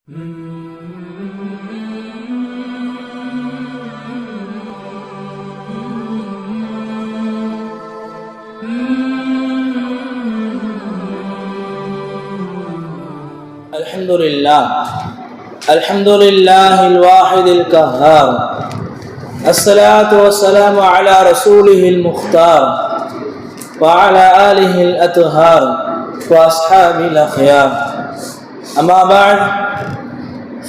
الحمد لله الواحد القهار الصلاة والسلام على رسوله المختار وعلى آله الأطهار وأصحابه الأخيار أما بعد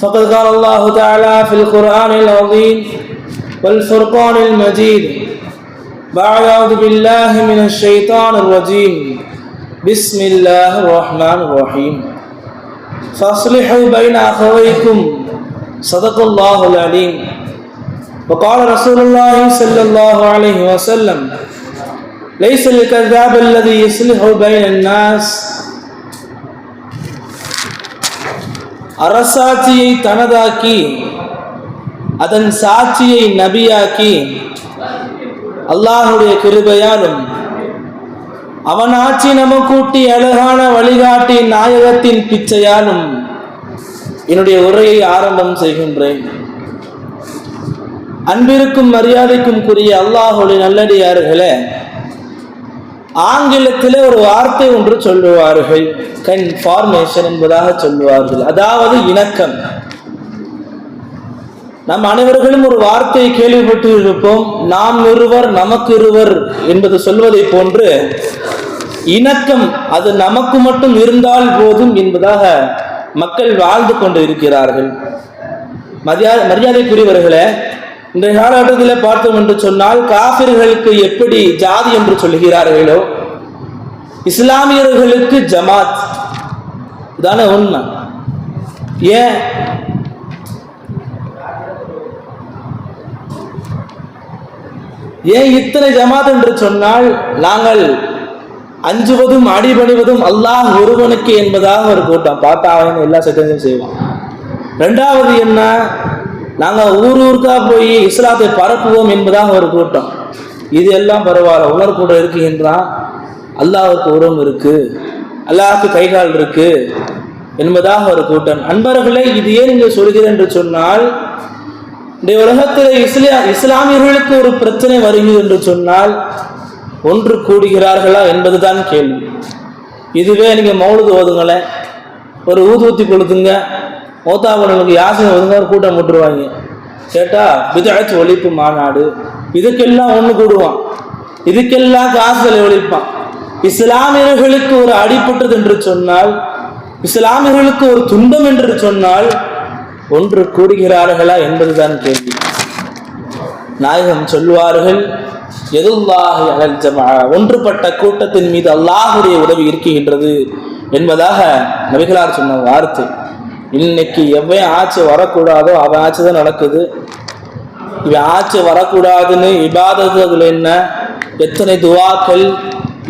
فقد قال الله تعالى في القرآن العظيم والفرقان المجيد بعد أعوذ بالله من الشيطان الرجيم بسم الله الرحمن الرحيم فاصلحوا بين أخويكم صدق الله العليم وقال رسول الله صلى الله عليه وسلم ليس الكذاب الذي يصلح بين الناس அரசாட்சியை தனதாக்கி அதன் சாட்சியை நபியாக்கி அல்லாஹுடைய கிருபையாலும் அவன் ஆட்சி நமக்கூட்டி அழகான வழிகாட்டி நாயகத்தின் பிச்சையாலும் என்னுடைய உரையை ஆரம்பம் செய்கின்றேன். அன்பிற்கும் மரியாதைக்கும் கூறிய அல்லாஹுடைய நல்லடியார்களே, ஆங்கிலத்திலே ஒரு வார்த்தை ஒன்று சொல்லுவார்கள், கன்ஃபார்மேஷன் என்பதாக சொல்லுவார்கள், அதாவது இணக்கம். நம் அனைவர்களும் ஒரு வார்த்தையை கேள்விப்பட்டு இருப்போம், நாம் இருவர் நமக்கு இருவர் என்பது சொல்வதை போன்று இணக்கம் அது நமக்கு மட்டும் இருந்தால் போதும் என்பதாக மக்கள் வாழ்ந்து கொண்டு இருக்கிறார்கள். மரியாதைக்குரியவர்களே, இன்றைய காலகட்டத்தில் பார்த்தோம் என்று சொன்னால் காபிர்களுக்கு எப்படி ஜாதி என்று சொல்லுகிறார்களோ இஸ்லாமியர்களுக்கு ஜமாத் தானே உண்மை. ஏன் இத்தனை ஜமாத் என்று சொன்னால், நாங்கள் அஞ்சுவதும் அடிபணிவதும் அல்லாஹ் ஒருவனுக்கு என்பதாக ஒரு கூட்டம். பார்த்தா அவன் எல்லா சட்டத்தையும் செய்வான். ரெண்டாவது என்ன, நாங்கள் ஊருக்கா போய் இஸ்லாத்தை பரப்புவோம் என்பதாக ஒரு கூட்டம். இது எல்லாம் பரவாயில்ல, உணர் கூட இருக்குகின்றான், அல்லாஹுக்கு உருவம் இருக்கு, அல்லாஹுக்கு கைகால் இருக்கு என்பதாக ஒரு கூட்டம். அன்பர்களே, இது ஏன் இங்கே சொல்கிறேன் என்று சொன்னால், இந்த உலகத்தில் இஸ்லாமியர்களுக்கு ஒரு பிரச்சனை வருகிறது என்று சொன்னால் ஒன்று கூடுகிறார்களா என்பதுதான் கேள்வி. இதுவே நீங்க மௌலுது ஓதுங்களேன், ஒரு ஊதுவத்தி கொளுத்துங்க, மௌத்தாபனுக்கு யாசனை ஓதுங்க, ஒரு கூட்டம் போட்டுருவாங்க. கேட்டா பிதஅத் ஒழிப்பு மாநாடு, இதுக்கெல்லாம் ஒன்று கூடுவான், இதுக்கெல்லாம் காசுகளை ஒழிப்பான். இஸ்லாமியர்களுக்கு ஒரு அடிபட்டது என்று சொன்னால், இஸ்லாமியர்களுக்கு ஒரு துன்பம் என்று சொன்னால் ஒன்று கூடுகிறார்களா என்பதுதான் கேள்வி. நாயகம் சொல்வார்கள், எதுல்லாஹி அலல் ஜமா, ஒன்றுபட்ட கூட்டத்தின் மீது அல்லாஹுடைய உதவி இருக்கின்றது என்பதாக நபிகளார் சொன்ன வார்த்தை. இன்னைக்கு எவன் ஆட்சி வரக்கூடாதோ அவன் ஆட்சி தான் நடக்குது. இவன் ஆட்சி வரக்கூடாதுன்னு இபாதத்துகள் என்ன, எத்தனை துவாக்கள்,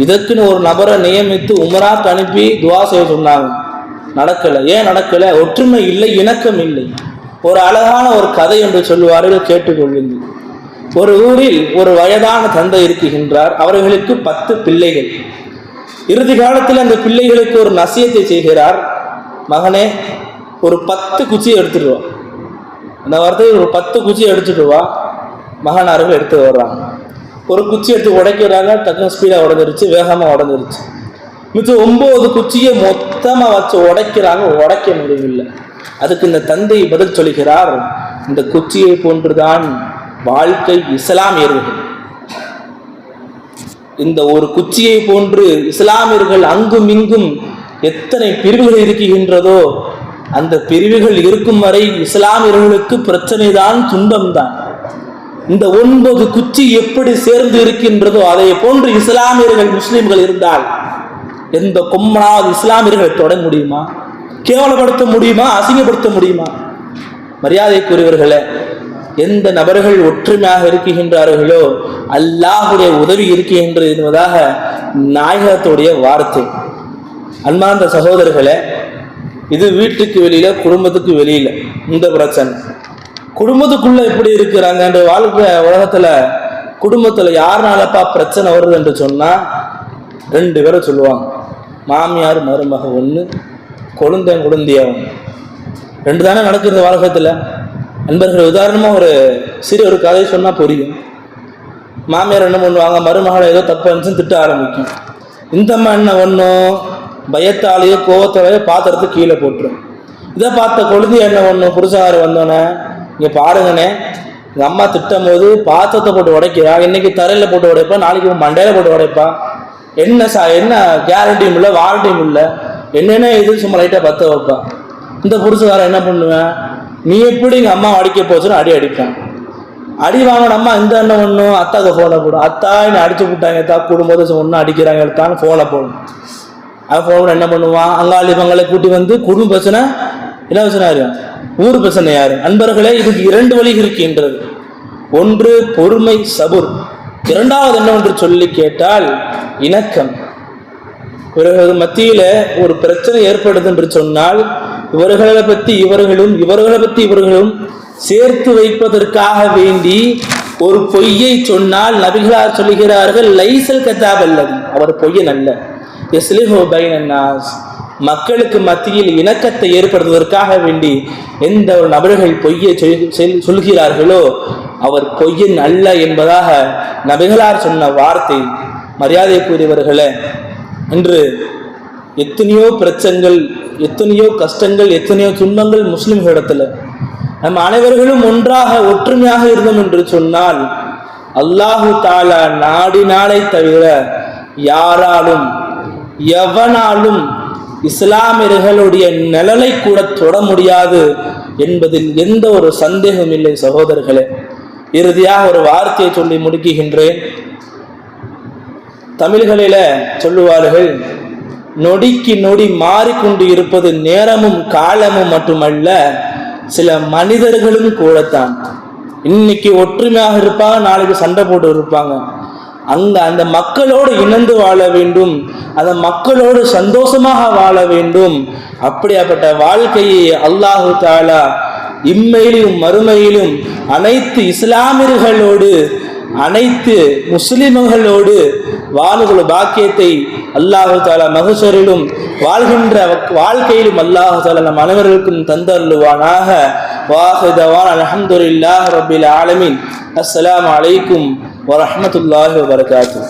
இதற்குன்னு ஒரு நபரை நியமித்து உமராக்கு அனுப்பி துவா செய்ய சொன்னாங்க, நடக்கலை. ஏன் நடக்கலை? ஒற்றுமை இல்லை, இணக்கம் இல்லை. ஒரு அழகான ஒரு கதை என்று சொல்லுவார்கள், கேட்டுக்கொள்ளுங்கள். ஒரு ஊரில் ஒரு வயதான தந்தை இருக்குகின்றார், அவர்களுக்கு 10 பிள்ளைகள். இறுதி காலத்தில் அந்த பிள்ளைகளுக்கு ஒரு நசியத்தை செய்கிறார், மகனே ஒரு 10 குச்சியை எடுத்துட்டு வா. அந்த வார்த்தையில் ஒரு 10 குச்சியை எடுத்துட்டு வா. மகனார்கள் எடுத்து வர்றாங்க. ஒரு குச்சி எடுத்து உடைக்கிறாங்க, டக்குனு ஸ்பீடாக உடஞ்சிருச்சு, வேகமாக உடஞ்சிருச்சு. மிச்சம் 9 குச்சியை மொத்தமாக வச்சு உடைக்கிறாங்க, உடைக்க முடியவில்லை. அதுக்கு இந்த தந்தை பதில் சொல்கிறார், இந்த குச்சியை போன்றுதான் வாழ்க்கை இஸ்லாமியர்கள். இந்த ஒரு குச்சியை போன்று இஸ்லாமியர்கள் அங்கும் இங்கும் எத்தனை பிரிவுகள் இருக்கின்றதோ அந்த பிரிவுகள் இருக்கும் வரை இஸ்லாமியர்களுக்கு பிரச்சனை தான், துன்பம் தான். இந்த 9 குச்சி எப்படி சேர்ந்து இருக்கின்றதோ அதை போன்று இஸ்லாமியர்கள் முஸ்லிம்கள் இருந்தால் எந்த கொம்மனாவது இஸ்லாமியர்களை தொட முடியுமா? கேவலப்படுத்த முடியுமா? அசிங்கப்படுத்த முடியுமா? மரியாதைக்குரியவர்களே, எந்த நபர்கள் ஒற்றுமையாக இருக்கின்றார்களோ அல்லாஹுடைய உதவி இருக்கின்றது என்பதாக நாயகத்துடைய வார்த்தை. அன்பார்ந்த சகோதரர்களே, இது வீட்டுக்கு வெளியில, குடும்பத்துக்கு வெளியில இந்த பிரச்சனை. குடும்பத்துக்குள்ள எப்படி இருக்கிறாங்க என்ற வாழ்க்கை உலகத்துல, குடும்பத்துல யாருனாலப்பா பிரச்சனை வருது என்று சொன்னா 2 பேரை சொல்லுவாங்க, மாமியார் மருமக ஒன்று, கொழுந்தன் கொழுந்தியா ஒன்று. ரெண்டு தானே நடக்கிறது வாழ்க்கத்தில். நண்பர்கள், உதாரணமாக ஒரு சிறிய ஒரு கதை சொன்னால் புரியும். மாமியார் என்ன பண்ணுவாங்க, மருமகளை ஏதோ தப்பு இருந்துச்சுன்னு திட்ட ஆரம்பிக்கும். இந்த அம்மா என்ன ஒன்றும் பயத்தாலேயோ கோவத்தாலேயோ பாத்திரத்துக்கு கீழே போட்டுரும். இதை பார்த்த கொழுந்தி என்ன ஒன்றும் புருஷகார் வந்தோன்னே, இங்கே பாருங்கண்ணே, எங்கள் அம்மா திட்டும் போது பாத்திரத்தை போட்டு உடைக்கிறா, இன்னைக்கு தரையில் போட்டு உடைப்பா, நாளைக்கு மண்டையில் போட்டு உடைப்பா, என்ன கேரண்டியும் இல்லை வாரண்டியும் இல்லை, என்னென்ன இது சும்மா லைட்டாக பற்ற வைப்பா. இந்த புருஷகாரன் என்ன பண்ணுவேன், நீ எப்படி எங்கள் அம்மா அடிக்க போச்சுன்னு அடிப்பேன். அடி வாங்கின அம்மா இந்த அண்ணன் ஒன்றும் அத்தாக்கு ஃபோனை போடும், அத்தா என்னை அடிச்சு விட்டாங்க, அத்தா கூடும்போது ஒன்றும் அடிக்கிறாங்க எடுத்தான்னு ஃபோனை போடும். அவன் ஃபோன் என்ன பண்ணுவான், அங்காளி பங்களை கூட்டி வந்து குடும்ப பிரச்சனை என்ன பிரச்சனை யாரு, ஊர் பிரச்சனை யாரு. நண்பர்களே, இதுக்கு 2 வழி இருக்கின்றது. ஒன்று பொறுமை சபுர், இரண்டாவது என்னவென்று சொல்லி கேட்டால் இணக்கம். இவர்கள் மத்தியில ஒரு பிரச்சனை ஏற்படுது என்று சொன்னால் இவர்களை பற்றி இவர்களும் இவர்களை பற்றி இவர்களும் சேர்த்து வைப்பதற்காக வேண்டி ஒரு பொய்யை சொன்னால் நபிகளார் சொல்லுகிறார்கள், லைசல் கதாப் அல்லது, அவர் பொய்யன் அல்ல. யஸ்லிஹு பைனன்னாஸ், மக்களுக்கு மத்தியில் இணக்கத்தை ஏற்படுத்துவதற்காக வேண்டி எந்த ஒரு நபர்கள் பொய்யை சொல்கிறார்களோ அவர் பொய்யன் அல்ல என்பதாக நபிகளார் சொன்ன வார்த்தை. மரியாதைக்குரியவர்களே, இன்று எத்தனையோ பிரச்சனைகள், எத்தனையோ கஷ்டங்கள், எத்தனையோ துன்பங்கள் முஸ்லிம்களிடத்துல. நம் அனைவர்களும் ஒன்றாக ஒற்றுமையாக இருந்தோம் என்று சொன்னால் அல்லாஹு தாலா நாடினாலே தவிர யாராலும் எவனாலும் இஸ்லாமியர்களுடைய நிழலை கூட தொட முடியாது என்பதில் எந்த ஒரு சந்தேகம் இல்லை. சகோதரர்களே, இறுதியாக ஒரு வார்த்தையை சொல்லி முடிக்குகின்றேன். தமிழ்களில சொல்லுவார்கள், நொடிக்கு நொடி மாறிக்கொண்டு இருப்பது நேரமும் காலமும் மட்டுமல்ல, சில மனிதர்களும் கூடத்தான். இன்னைக்கு ஒற்றுமையாக இருப்பாங்க, நாளைக்கு சண்டை போட்டு இருப்பாங்க. அந்த மக்களோடு இணைந்து வாழ வேண்டும், அந்த மக்களோடு சந்தோஷமாக வாழ வேண்டும். அப்படியாப்பட்ட வாழ்க்கையை அல்லாஹு தாலா இம்மையிலும் மறுமையிலும் அனைத்து இஸ்லாமியர்களோடு அனைத்து முஸ்லிம்களோடு வாழுகிற பாக்கியத்தை அல்லாஹு தாலா மகசரிலும் வாழ்கின்ற வாழ்க்கையிலும் அல்லாஹு தாலா நம் அனைவருக்கும் தந்தருள்வானாக. வாஹிதவான் அல்ஹம்துலில்லாஹி ரப்பில் ஆலமீன். அஸ்ஸலாமு அலைக்கும் வரஹ்மத்துல்லாஹி வபரகாத்துஹு.